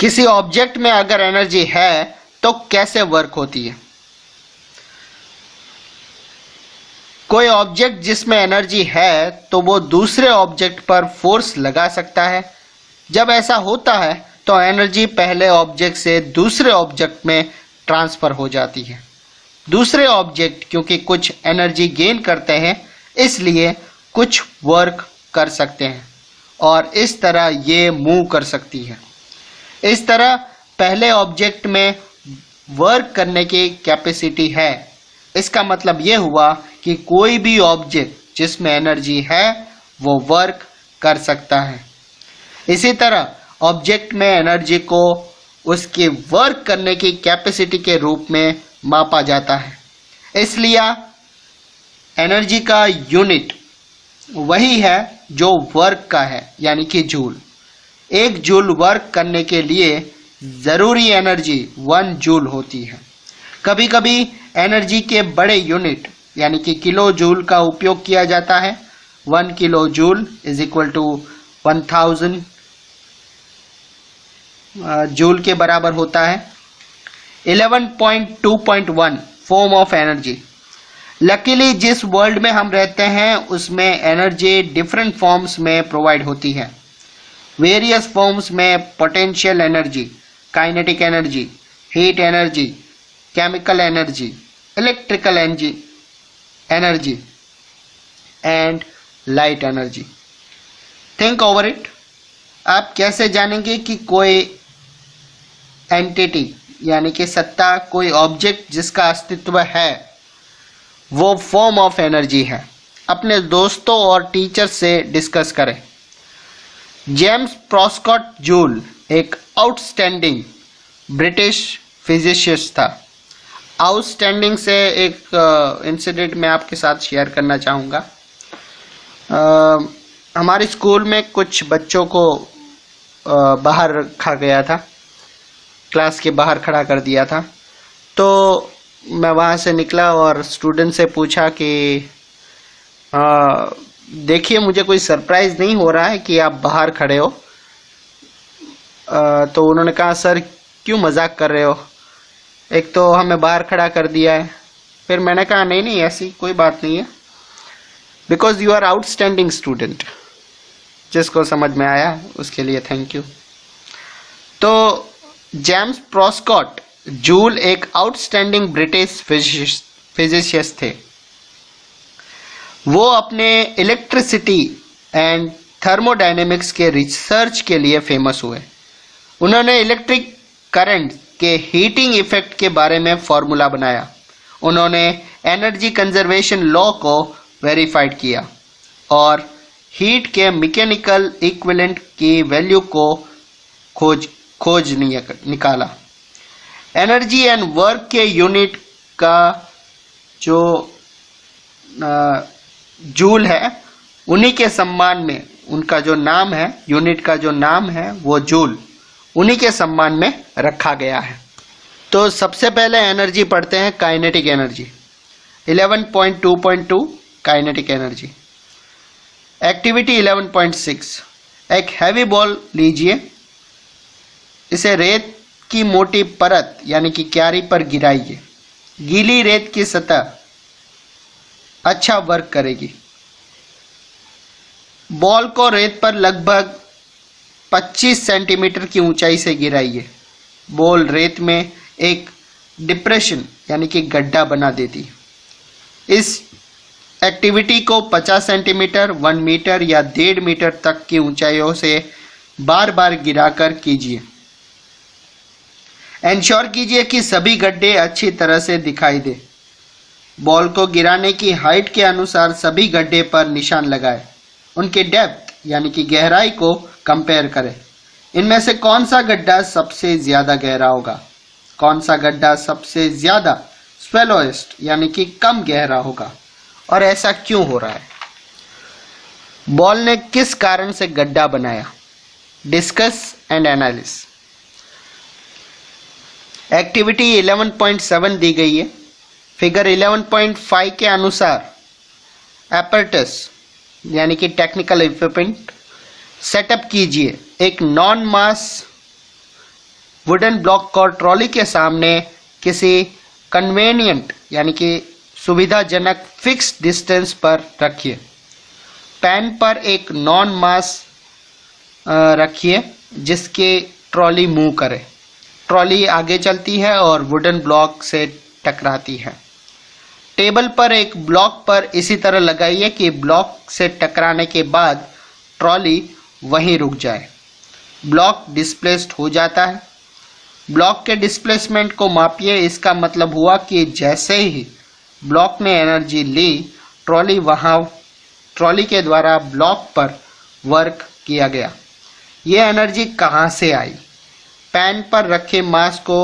किसी ऑब्जेक्ट में अगर एनर्जी है तो कैसे वर्क होती है? कोई ऑब्जेक्ट जिसमें एनर्जी है तो वो दूसरे ऑब्जेक्ट पर फोर्स लगा सकता है। जब ऐसा होता है तो एनर्जी पहले ऑब्जेक्ट से दूसरे ऑब्जेक्ट में ट्रांसफर हो जाती है। दूसरे ऑब्जेक्ट क्योंकि कुछ एनर्जी गेन करते हैं इसलिए कुछ वर्क कर सकते हैं और इस तरह ये मूव कर सकती है। इस तरह पहले ऑब्जेक्ट में वर्क करने की कैपेसिटी है। इसका मतलब ये हुआ कि कोई भी ऑब्जेक्ट जिसमें एनर्जी है वो वर्क कर सकता है। इसी तरह ऑब्जेक्ट में एनर्जी को उसके वर्क करने की कैपेसिटी के रूप में मापा जाता है। इसलिए एनर्जी का यूनिट वही है जो वर्क का है, यानी कि जूल। एक जूल वर्क करने के लिए जरूरी एनर्जी 1 जूल होती है। कभी कभी एनर्जी के बड़े यूनिट यानी कि किलो जूल का उपयोग किया जाता है। 1 kilo joule is equal to 1000 joule के बराबर होता है। 11.2.1 फॉर्म ऑफ एनर्जी। लकीली जिस वर्ल्ड में हम रहते हैं उसमें एनर्जी डिफरेंट फॉर्म्स में प्रोवाइड होती है। वेरियस फॉर्म्स में potential energy, kinetic energy, heat energy, chemical energy, electrical energy and light energy. Think over it. आप कैसे जानेंगे कि कोई एंटिटी यानी कि सत्ता, कोई ऑब्जेक्ट जिसका अस्तित्व है वो फॉर्म ऑफ एनर्जी है? अपने दोस्तों और टीचर से डिस्कस करें। जेम्स प्रोस्कॉट जूल एक आउटस्टैंडिंग ब्रिटिश फिजिसिस्ट था। आउटस्टैंडिंग से एक इंसिडेंट मैं आपके साथ शेयर करना चाहूँगा। हमारे स्कूल में कुछ बच्चों को बाहर रखा गया था, क्लास के बाहर खड़ा कर दिया था। तो मैं वहाँ से निकला और स्टूडेंट से पूछा कि देखिए मुझे कोई सरप्राइज नहीं हो रहा है कि आप बाहर खड़े हो। तो उन्होंने कहा सर क्यों मजाक कर रहे हो, एक तो हमें बाहर खड़ा कर दिया है। फिर मैंने कहा नहीं नहीं ऐसी कोई बात नहीं है, because you are outstanding student. जिसको समझ में आया उसके लिए थैंक यू। तो जेम्स प्रोस्कॉट जूल एक आउटस्टैंडिंग ब्रिटिश फिजिसिस्ट थे। वो अपने इलेक्ट्रिसिटी एंड थर्मोडायनेमिक्स के रिसर्च के लिए फेमस हुए। उन्होंने इलेक्ट्रिक करंट के हीटिंग इफेक्ट के बारे में फॉर्मूला बनाया। उन्होंने एनर्जी कंजर्वेशन लॉ को वेरीफाइड किया और हीट के मैकेनिकल इक्विवेलेंट की वैल्यू को खोज निकाला। एनर्जी एंड वर्क के यूनिट का जो जूल है उन्हीं के सम्मान में, उनका जो नाम है, यूनिट का जो नाम है वो जूल, उन्हीं के सम्मान में रखा गया है। तो सबसे पहले एनर्जी पढ़ते हैं, kinetic energy. 11.2.2 kinetic energy. Activity 11.6। एक हैवी बॉल लीजिए, इसे रेत की मोटी परत यानी कि क्यारी पर गिराइए। गीली रेत की सतह अच्छा वर्क करेगी। बॉल को रेत पर लगभग 25 सेंटीमीटर की ऊंचाई से गिराइए। बॉल रेत में एक डिप्रेशन यानी कि गड्ढा बना देती। इस एक्टिविटी को 50 सेंटीमीटर, 1 मीटर या 1.5 मीटर तक की ऊंचाइयों से बार बार गिराकर कीजिए। इंश्योर कीजिए कि सभी गड्ढे अच्छी तरह से दिखाई दे। बॉल को गिराने की हाइट के अनुसार सभी गड्ढे पर निशान लगाएं। उनके डेप्थ यानी कि गहराई को कंपेयर करें। इनमें से कौन सा गड्ढा सबसे ज्यादा गहरा होगा, कौन सा गड्ढा सबसे ज्यादा स्वेलोएस्ट यानी कि कम गहरा होगा, और ऐसा क्यों हो रहा है। बॉल ने किस कारण से गड्ढा बनाया। Discuss and analysis. एक्टिविटी 11.7 दी गई है। फिगर 11.5 के अनुसार एपरेटस यानी कि टेक्निकल इक्विपमेंट सेटअप कीजिए। एक नॉन मास वुडन ब्लॉक को ट्रॉली के सामने किसी कन्वेनियंट यानी कि सुविधाजनक फिक्स डिस्टेंस पर रखिए। पैन पर एक नॉन मास रखिए जिसके ट्रॉली मूव करे। ट्रॉली आगे चलती है और वुडन ब्लॉक से टकराती है। टेबल पर एक ब्लॉक पर इसी तरह लगाइए कि ब्लॉक से टकराने के बाद ट्रॉली वहीं रुक जाए। ब्लॉक डिस्प्लेस्ड हो जाता है। ब्लॉक के डिस्प्लेसमेंट को मापिए। इसका मतलब हुआ कि जैसे ही ब्लॉक ने एनर्जी ली, ट्रॉली के द्वारा ब्लॉक पर वर्क किया गया। यह एनर्जी कहाँ से आई? पैन पर रखे मास को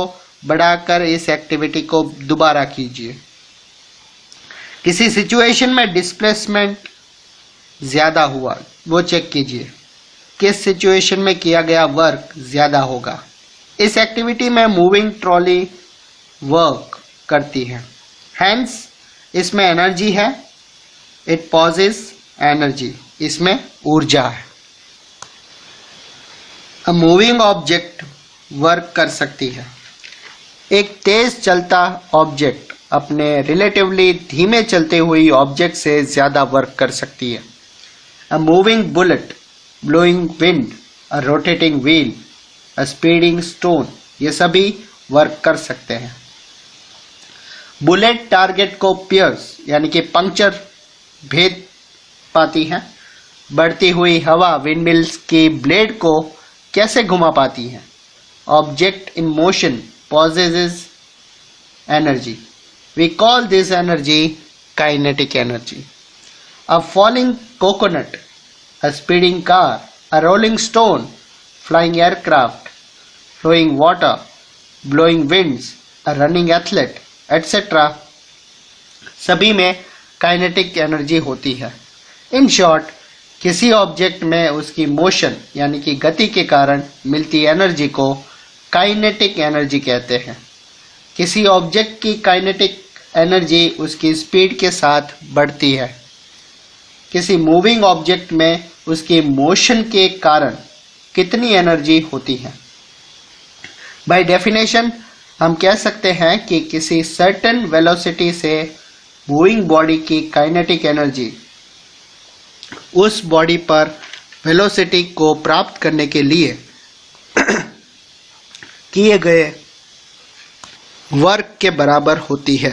बढ़ाकर इस एक्टिविटी को दोबारा कीजिए। किसी सिचुएशन में डिस्प्लेसमेंट ज्यादा हुआ, वो चेक कीजिए। किस सिचुएशन में किया गया वर्क ज्यादा होगा। इस एक्टिविटी में मूविंग ट्रॉली वर्क करती है। हैंस इसमें एनर्जी है। इट पॉजेस एनर्जी, इसमें ऊर्जा है। अ मूविंग ऑब्जेक्ट वर्क कर सकती है। एक तेज चलता ऑब्जेक्ट अपने रिलेटिवली धीमे चलते हुई ऑब्जेक्ट से ज्यादा वर्क कर सकती है। A moving bullet, blowing wind, a rotating wheel, a speeding stone, ये सभी वर्क कर सकते हैं। बुलेट टारगेट को पियर्स यानी कि पंक्चर भेद पाती है। बढ़ती हुई हवा विंडमिल्स की ब्लेड को कैसे घुमा पाती है। Object in motion possesses energy. We call this energy kinetic energy. A falling coconut, a speeding car, a rolling stone, flying aircraft, flowing water, blowing winds, a running athlete, etc. सभी में kinetic energy होती है। In short, किसी object में उसकी motion यानी कि गति के कारण मिलती एनर्जी को काइनेटिक एनर्जी कहते हैं। किसी ऑब्जेक्ट की काइनेटिक एनर्जी उसकी स्पीड के साथ बढ़ती है। किसी मूविंग ऑब्जेक्ट में उसकी मोशन के कारण कितनी एनर्जी होती है। बाय डेफिनेशन हम कह सकते हैं कि किसी सर्टेन वेलोसिटी से मूविंग बॉडी की काइनेटिक एनर्जी उस बॉडी पर वेलोसिटी को प्राप्त करने के लिए किए गए वर्क के बराबर होती है।